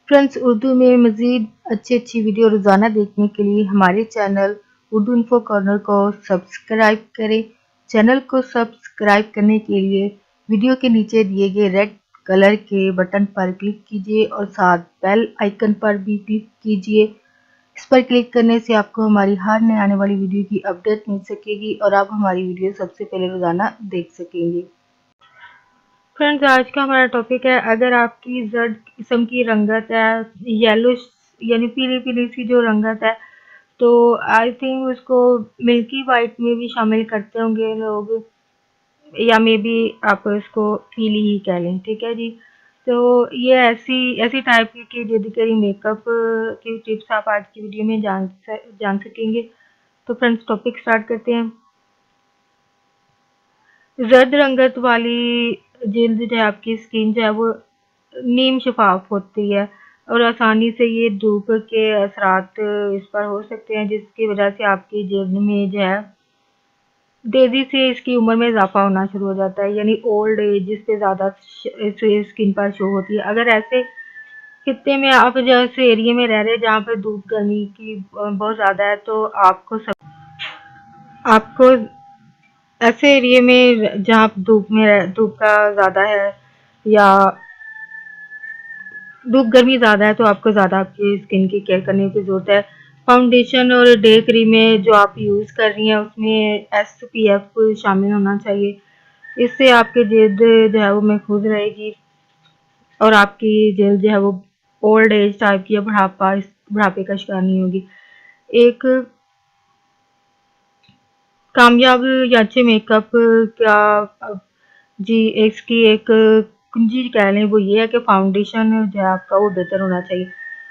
Friends, Urdu में मज़ीद अच्छी वीडियो रोज़ाना देखने के लिए हमारे चैनल उर्दू इन्फो कॉर्नर को सब्सक्राइब करें। चैनल को सब्सक्राइब करने के लिए वीडियो के नीचे दिए गए रेड कलर के बटन पर क्लिक कीजिए और साथ बेल आइकन पर भी क्लिक कीजिए। इस पर क्लिक करने से आपको हमारी हर नए आने वाली वीडियो की अपडेट मिल सकेगी और आप हमारी वीडियो सबसे पहले रोज़ाना देख सकेंगे। फ्रेंड्स, आज का हमारा टॉपिक है, अगर आपकी जर्द किस्म की रंगत है, येलो यानी पीली पीली सी जो रंगत है, तो आई थिंक उसको मिल्की वाइट में भी शामिल करते होंगे लोग, या मे बी आप इसको पीली ही कह लें। ठीक है जी। तो ये ऐसी ऐसी टाइप की डेडिकेटरी मेकअप की टिप्स आप आज की वीडियो में जान सकेंगे। तो फ्रेंड्स, टॉपिक स्टार्ट करते हैं। जर्द रंगत वाली जिल्द जो है, आपकी स्किन जो है वो नीम शफाफ होती है और आसानी से ये धूप के असरात इस पर हो सकते हैं, जिसकी वजह से आपकी जिल्द में जो है तेजी से इसकी उम्र में इजाफा होना शुरू हो जाता है, यानी ओल्ड एज जिस पे ज़्यादा स्किन पर शो होती है। अगर ऐसे खित्ते में आप जैसे एरिया में रह रहे हैं जहाँ पे धूप गर्मी की बहुत ज़्यादा है, तो आपको ऐसे एरिया में जहाँ धूप का ज़्यादा है या धूप गर्मी ज़्यादा है, तो आपको ज़्यादा आपकी स्किन की केयर करने की ज़रूरत है। फाउंडेशन और डे क्रीमें जो आप यूज़ कर रही हैं उसमें SPF शामिल होना चाहिए। इससे आपकी जल्द जो है वो महफूज रहेगी और आपकी जल्द जो है वो ओल्ड एज टाइप की या बुढ़ापे का शिकार नहीं होगी। एक कामयाब या अच्छे मेकअप का जी इसकी एक कुंजी कह लें, वो ये है कि फाउंडेशन जो है आपका वो बेहतर होना चाहिए।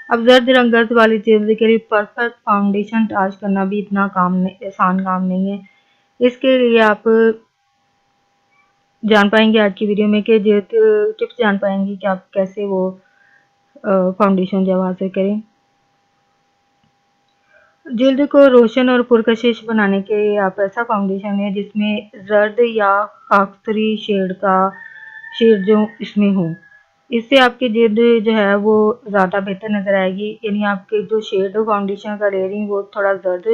अब जर्द रंगत वाली जिल्द के लिए परफेक्ट फाउंडेशन तलाश करना भी इतना आसान काम नहीं है। इसके लिए आप जान पाएंगे आज की वीडियो में कि टिप्स जान पाएंगे कि आप कैसे वो फाउंडेशन जो हासिल करें। जिल्द को रोशन और पुरकशिश बनाने के लिए आप ऐसा फाउंडेशन है जिसमें जर्द या खाकसरी शेड जो इसमें हो। इससे आपकी जिल्द जो है वो ज़्यादा बेहतर नज़र आएगी, यानी आपके जो शेड हो फाउंडेशन का लेयरिंग वो थोड़ा जर्द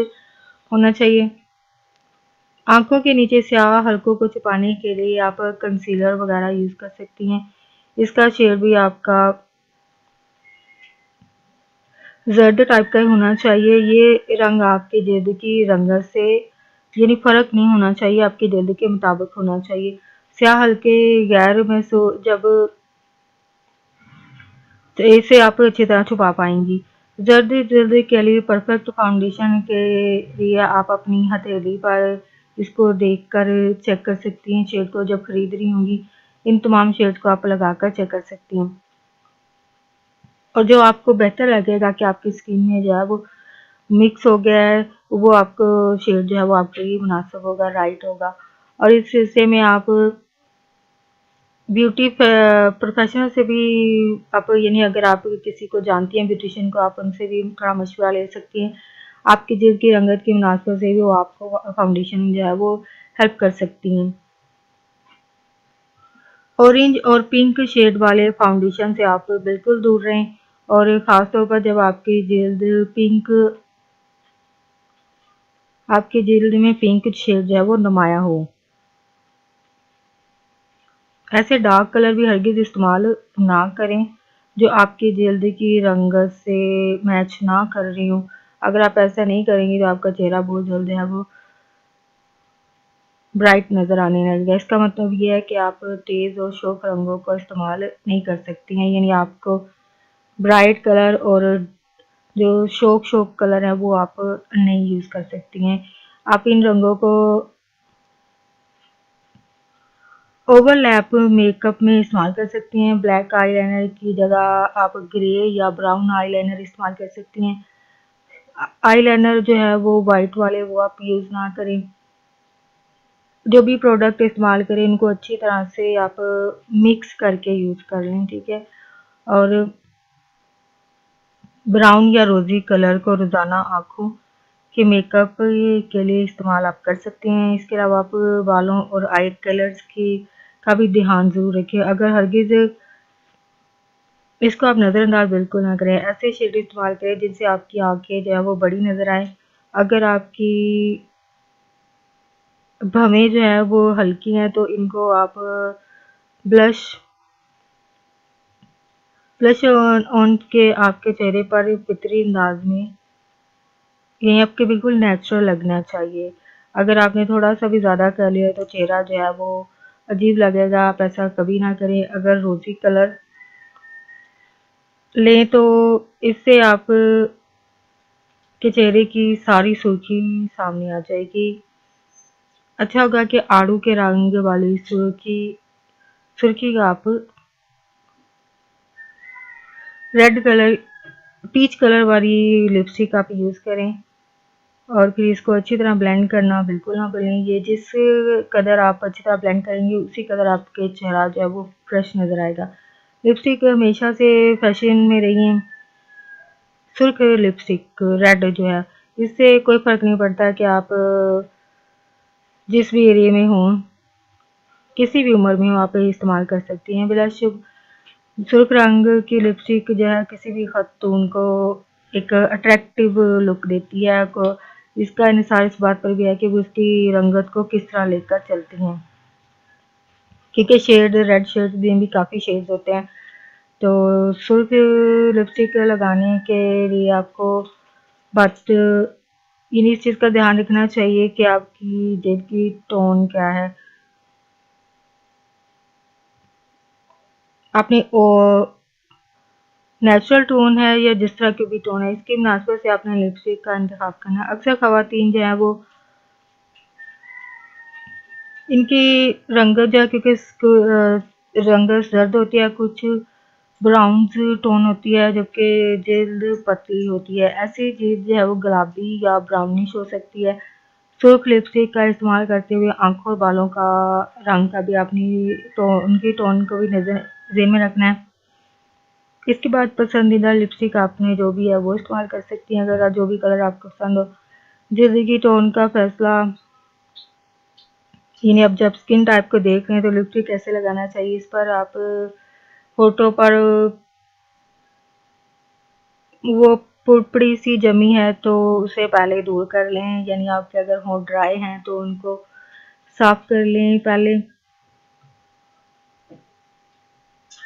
होना चाहिए। आंखों के नीचे स्याह हल्कों को छुपाने के लिए आप कंसीलर वगैरह यूज़ कर सकती हैं। इसका शेड भी आपका जर्द टाइप का ही होना चाहिए। ये रंग आपके जिल्द की रंगत से यानी फ़र्क नहीं होना चाहिए, आपकी जिल्द के मुताबिक होना चाहिए। स्याह हल्के गैर महसूस जब तो इसे आप अच्छी तरह छुपा पाएंगी। जर्द जिल्द के लिए परफेक्ट फाउंडेशन के लिए आप अपनी हथेली पर इसको देखकर चेक कर सकती हैं। शेड को जब खरीद रही होंगी, इन तमाम शेड को आप लगाकर चेक कर सकती हैं और जो आपको बेहतर लगेगा कि आपकी स्किन में जो है वो मिक्स हो गया है, वो आपको शेड जो है वो आपके लिए मुनासिब होगा, राइट होगा। और इस सिलसिले में आप ब्यूटी प्रोफेशनल से भी आप यानी अगर आप किसी को जानती हैं ब्यूटिशियन को, आप उनसे भी थोड़ा मशवरा ले सकती हैं। आपकी जिल्द की रंगत की मुनासिबत से भी वो आपको फाउंडेशन जो है वो हेल्प कर सकती हैं। ऑरेंज और पिंक शेड वाले फाउंडेशन से आप बिल्कुल दूर रहें और ख़ास तौर पर जब आपकी जिल्द में पिंक शेड जो है वो नुमाया हो। ऐसे डार्क कलर भी हरगिज़ इस्तेमाल ना करें जो आपकी जिल्द की रंगत से मैच ना कर रही हो। अगर आप ऐसा नहीं करेंगे तो आपका चेहरा बहुत जल्द है वो ब्राइट नज़र आने लगेगा। इसका मतलब ये है कि आप तेज़ और शौक रंगों का इस्तेमाल नहीं कर सकती हैं, यानी आपको ब्राइट कलर और जो शौक कलर है वो आप नहीं यूज़ कर सकती हैं। आप इन रंगों को ओवरलैप मेकअप में इस्तेमाल कर सकती हैं। ब्लैक आईलाइनर की जगह आप ग्रे या ब्राउन आईलाइनर इस्तेमाल कर सकती हैं। आईलाइनर जो है वो वाइट वाले वो आप यूज़ ना करें। जो भी प्रोडक्ट इस्तेमाल करें इनको अच्छी तरह से आप मिक्स करके यूज़ कर लें, ठीक है। और ब्राउन या रोज़ी कलर को रोज़ाना आँखों के मेकअप के लिए इस्तेमाल आप कर सकते हैं। इसके अलावा आप बालों और आई कलर्स की का भी ध्यान ज़रूर रखें। अगर हरगिज़ इसको आप नज़रअंदाज बिल्कुल ना करें। ऐसे शेड इस्तेमाल करें जिनसे आपकी आंखें जो है वो बड़ी नज़र आए। अगर आपकी भवें जो है वो हल्की हैं तो इनको आप ब्लश ऑन के आपके चेहरे पर फितरी अंदाज में, ये आपके बिल्कुल नेचुरल लगना चाहिए। अगर आपने थोड़ा सा भी ज़्यादा कर लिया तो चेहरा जो है वो अजीब लगेगा। आप ऐसा कभी ना करें। अगर रोज़ी कलर लें तो इससे आप के चेहरे की सारी सुर्खी सामने आ जाएगी। अच्छा होगा कि आड़ू के रंग वाली सुर्खी का आप रेड कलर पीच कलर वाली लिपस्टिक आप यूज़ करें और फिर इसको अच्छी तरह ब्लेंड करना बिल्कुल ना भूलें। ये जिस कदर आप अच्छी तरह ब्लेंड करेंगे उसी कदर आपके चेहरा जो है वो फ्रेश नज़र आएगा। लिपस्टिक हमेशा से फैशन में रही है। सुर्ख लिपस्टिक रेड जो है, इससे कोई फ़र्क नहीं पड़ता कि आप जिस भी एरिया में हों, किसी भी उम्र में हो, आप इस्तेमाल कर सकती हैं। ब्लश सुर्ख रंग की लिपस्टिक जो है किसी भी खातून को एक अट्रैक्टिव लुक देती है। को इसका इन्हिसार इस बात पर भी है कि वो उसकी रंगत को किस तरह लेकर चलती हैं, क्योंकि शेड रेड शेड्स में भी काफ़ी शेड्स होते हैं। तो सुर्ख लिपस्टिक लगाने के लिए आपको बट इस चीज़ का ध्यान रखना चाहिए कि आपकी जेब की टोन क्या है। आपने नेचुरल टोन है या जिस तरह की भी टोन है, इसकी मुनासिबत से आपने लिपस्टिक का इंतखाब करना है। अक्सर ख़वातीन जो है वो इनकी रंगत जो है, क्योंकि रंगत जर्द होती है, कुछ ब्राउन्स टोन होती है, जबकि जिल्द पतली होती है। ऐसी चीज़ जो है वो गुलाबी या ब्राउनिश हो सकती है। सुर्ख लिपस्टिक का इस्तेमाल करते हुए आँखों और बालों का रंग का भी अपनी उनकी टोन को भी नज़र में रखना है। इसके बाद पसंदीदा लिपस्टिक आपने जो भी है वो इस्तेमाल कर सकती हैं, अगर जो भी कलर आपको पसंद हो। जल्दी की टोन का फैसला यानी अब जब स्किन टाइप को देख रहे हैं तो लिपस्टिक कैसे लगाना चाहिए, इस पर आप होठों पर वो पुपड़ी सी जमी है तो उसे पहले दूर कर लें, यानी आपके अगर होठ ड्राई हैं तो उनको साफ कर लें पहले।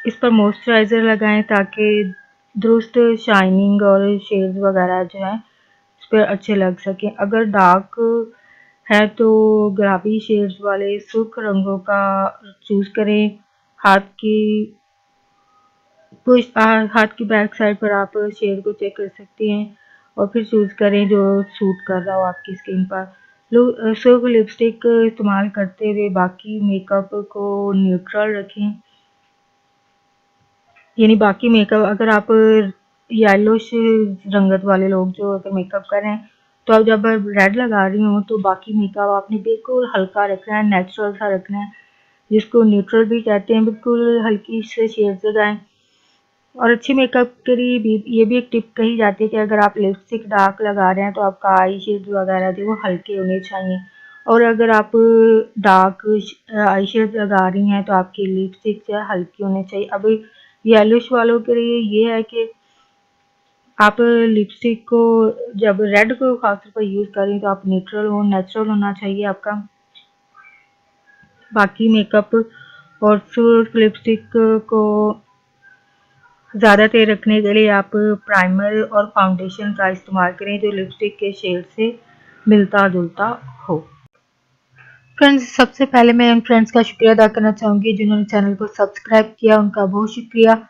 इस पर मॉइस्चराइज़र लगाएं ताकि दुरुस्त शाइनिंग और शेड्स वगैरह जो है इस पर अच्छे लग सकें। अगर डार्क है तो गुलाबी शेड्स वाले सुर्ख रंगों का चूज़ करें। हाथ की बैक साइड पर आप शेड को चेक कर सकती हैं और फिर चूज़ करें जो सूट कर रहा हो आपकी स्किन पर। सुर्ख लिपस्टिक इस्तेमाल करते हुए बाकी मेकअप को न्यूट्रल रखें, यानी बाकी मेकअप अगर आप येलोश रंगत वाले लोग जो अगर मेकअप कर रहे हैं तो आप जब रेड लगा रही हो तो बाकी मेकअप आपने बिल्कुल हल्का रखना है, नेचुरल सा रखना है, जिसको न्यूट्रल भी कहते हैं। बिल्कुल हल्की से शेड्स लगाएं। और अच्छी मेकअप के लिए भी ये भी एक टिप कही जाती है कि अगर आप लिपस्टिक डार्क लगा रहे हैं तो आपका आई शेड्स वगैरह जो वो हल्के होने चाहिए, और अगर आप डार्क आई शेड्स लगा रही हैं तो आपकी लिपस्टिक जो है हल्की होनी चाहिए। अभी येलोश वालों के लिए ये है कि आप लिपस्टिक को जब रेड को खासतौर पर यूज़ करें तो आप नेचुरल होना चाहिए आपका बाकी मेकअप। और सिर्फ लिपस्टिक को ज़्यादा देर रखने के लिए आप प्राइमर और फाउंडेशन का इस्तेमाल करें जो लिपस्टिक के शेड से मिलता जुलता हो। फ्रेंड्स, सबसे पहले मैं उन फ्रेंड्स का शुक्रिया अदा करना चाहूँगी जिन्होंने चैनल को सब्सक्राइब किया, उनका बहुत शुक्रिया।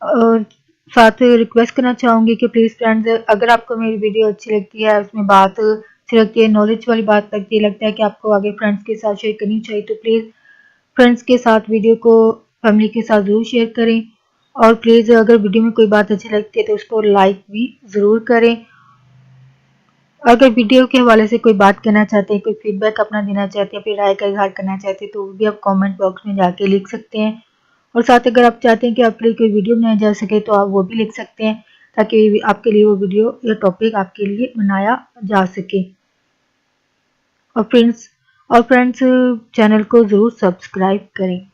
और साथ रिक्वेस्ट करना चाहूँगी कि प्लीज़ फ्रेंड्स, अगर आपको मेरी वीडियो अच्छी लगती है, उसमें बात अच्छी लगती है, नॉलेज वाली बात लगती है, लगता है कि आपको आगे फ्रेंड्स के साथ शेयर करनी चाहिए, तो प्लीज़ फ्रेंड्स के साथ वीडियो को फैमिली के साथ ज़रूर शेयर करें। और प्लीज़ अगर वीडियो में कोई बात अच्छी लगती है तो उसको लाइक भी ज़रूर करें। अगर वीडियो के हवाले से कोई बात कहना चाहते हैं, कोई फीडबैक अपना देना चाहते हैं, फिर राय का इजहार करना चाहते हैं तो वो भी आप कमेंट बॉक्स में जाके लिख सकते हैं। और साथ अगर आप चाहते हैं कि आपके लिए कोई वीडियो बनाया जा सके तो आप वो भी लिख सकते हैं ताकि आपके लिए वो वीडियो या टॉपिक आपके लिए बनाया जा सके। और फ्रेंड्स चैनल को ज़रूर सब्सक्राइब करें।